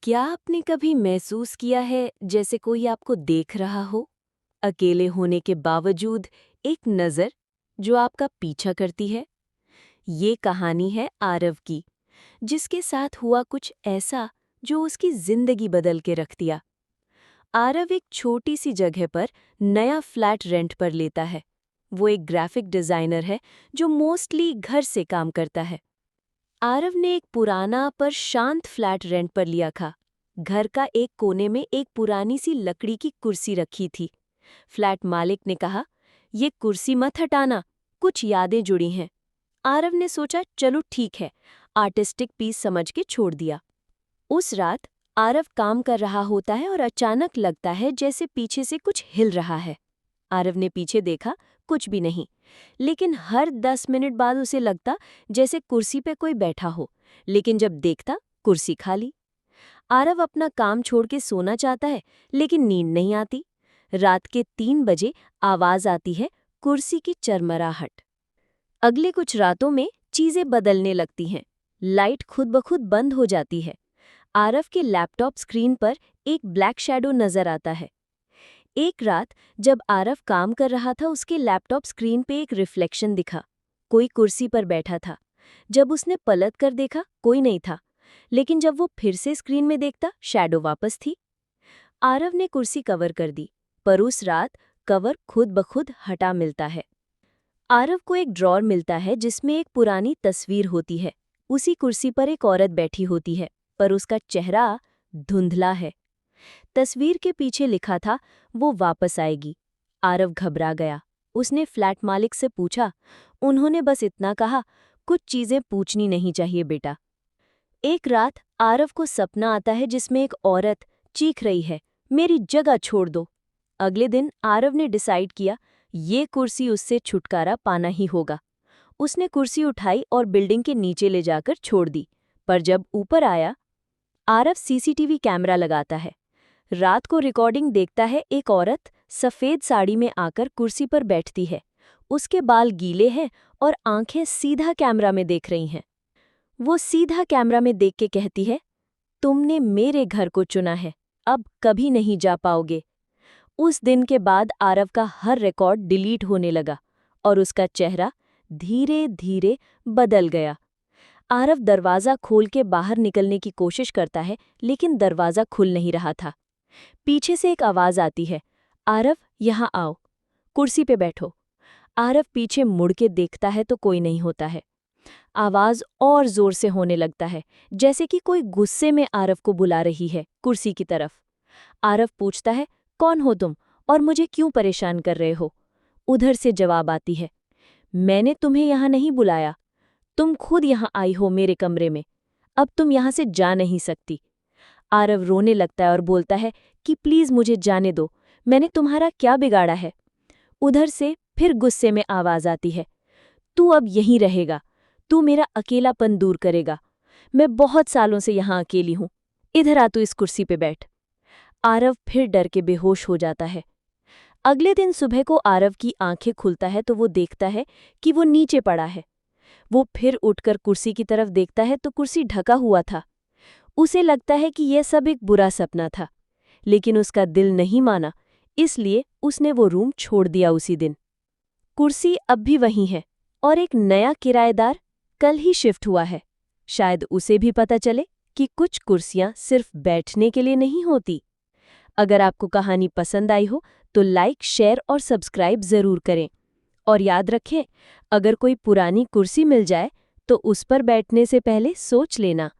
क्या आपने कभी महसूस किया है जैसे कोई आपको देख रहा हो, अकेले होने के बावजूद एक नज़र जो आपका पीछा करती है? ये कहानी है आरव की, जिसके साथ हुआ कुछ ऐसा जो उसकी जिंदगी बदल के रख दिया। आरव एक छोटी सी जगह पर नया फ्लैट रेंट पर लेता है। वो एक ग्राफिक डिज़ाइनर है जो मोस्टली घर से काम करता है। आरव ने एक पुराना पर शांत फ्लैट रेंट पर लिया था। घर का एक कोने में एक पुरानी सी लकड़ी की कुर्सी रखी थी। फ्लैट मालिक ने कहा, "ये कुर्सी मत हटाना, कुछ यादें जुड़ी हैं।" आरव ने सोचा, चलो ठीक है, आर्टिस्टिक पीस समझ के छोड़ दिया। उस रात आरव काम कर रहा होता है और अचानक लगता है जैसे पीछे से कुछ हिल रहा है। आरव ने पीछे देखा, कुछ भी नहीं, लेकिन हर 10 मिनट बाद उसे लगता जैसे कुर्सी पे कोई बैठा हो, लेकिन जब देखता कुर्सी खाली। आरव अपना काम छोड़ के सोना चाहता है, लेकिन नींद नहीं आती। रात के 3 बजे आवाज आती है, कुर्सी की चरमराहट। अगले कुछ रातों में चीजें बदलने लगती हैं। लाइट खुद ब खुद बंद हो जाती है। आरव के लैपटॉप स्क्रीन पर एक ब्लैक शैडो नजर आता है। एक रात जब आरव काम कर रहा था, उसके लैपटॉप स्क्रीन पे एक रिफ्लेक्शन दिखा। कोई कुर्सी पर बैठा था। जब उसने पलट कर देखा, कोई नहीं था, लेकिन जब वो फिर से स्क्रीन में देखता, शैडो वापस थी। आरव ने कुर्सी कवर कर दी, पर उस रात कवर खुद ब खुद हटा मिलता है। आरव को एक ड्रॉर मिलता है जिसमें एक पुरानी तस्वीर होती है। उसी कुर्सी पर एक औरत बैठी होती है, पर उसका चेहरा धुंधला है। तस्वीर के पीछे लिखा था, "वो वापस आएगी।" आरव घबरा गया। उसने फ्लैट मालिक से पूछा, "उन्होंने बस इतना कहा, कुछ चीजें पूछनी नहीं चाहिए बेटा।" एक रात आरव को सपना आता है जिसमें एक औरत चीख रही है, "मेरी जगह छोड़ दो।" अगले दिन आरव ने डिसाइड किया, ये कुर्सी उससे छुटकारा पाना ही होगा। उसने कुर्सी उठाई और बिल्डिंग के नीचे ले जाकर छोड़ दी। पर जब ऊपर आया, आरव सीसीटीवी कैमरा लगाता है। रात को रिकॉर्डिंग देखता है, एक औरत सफेद साड़ी में आकर कुर्सी पर बैठती है। उसके बाल गीले हैं और आंखें सीधा कैमरा में देख रही हैं। वो सीधा कैमरा में देख के कहती है, "तुमने मेरे घर को चुना है, अब कभी नहीं जा पाओगे।" उस दिन के बाद आरव का हर रिकॉर्ड डिलीट होने लगा और उसका चेहरा धीरे धीरे बदल गया। आरव दरवाज़ा खोल के बाहर निकलने की कोशिश करता है, लेकिन दरवाज़ा खुल नहीं रहा था। पीछे से एक आवाज़ आती है, "आरव, यहाँ आओ, कुर्सी पे बैठो।" आरव पीछे मुड़ के देखता है तो कोई नहीं होता है। आवाज़ और जोर से होने लगता है, जैसे कि कोई गुस्से में आरव को बुला रही है कुर्सी की तरफ। आरव पूछता है, "कौन हो तुम और मुझे क्यों परेशान कर रहे हो?" उधर से जवाब आती है, "मैंने तुम्हें यहाँ नहीं बुलाया, तुम खुद यहाँ आई हो मेरे कमरे में। अब तुम यहाँ से जा नहीं सकती।" आरव रोने लगता है और बोलता है कि प्लीज़ मुझे जाने दो, मैंने तुम्हारा क्या बिगाड़ा है। उधर से फिर गुस्से में आवाज़ आती है, "तू अब यहीं रहेगा, तू मेरा अकेलापन दूर करेगा। मैं बहुत सालों से यहाँ अकेली हूँ, इधर आ, तू इस कुर्सी पे बैठ।" आरव फिर डर के बेहोश हो जाता है। अगले दिन सुबह को आरव की आंखें खुलता है तो वो देखता है कि वो नीचे पड़ा है। वो फिर उठकर कुर्सी की तरफ देखता है तो कुर्सी ढका हुआ था। उसे लगता है कि यह सब एक बुरा सपना था, लेकिन उसका दिल नहीं माना, इसलिए उसने वो रूम छोड़ दिया उसी दिन। कुर्सी अब भी वहीं है और एक नया किराएदार कल ही शिफ्ट हुआ है। शायद उसे भी पता चले कि कुछ कुर्सियां सिर्फ बैठने के लिए नहीं होती। अगर आपको कहानी पसंद आई हो तो लाइक, शेयर और सब्सक्राइब ज़रूर करें। और याद रखें, अगर कोई पुरानी कुर्सी मिल जाए तो उस पर बैठने से पहले सोच लेना।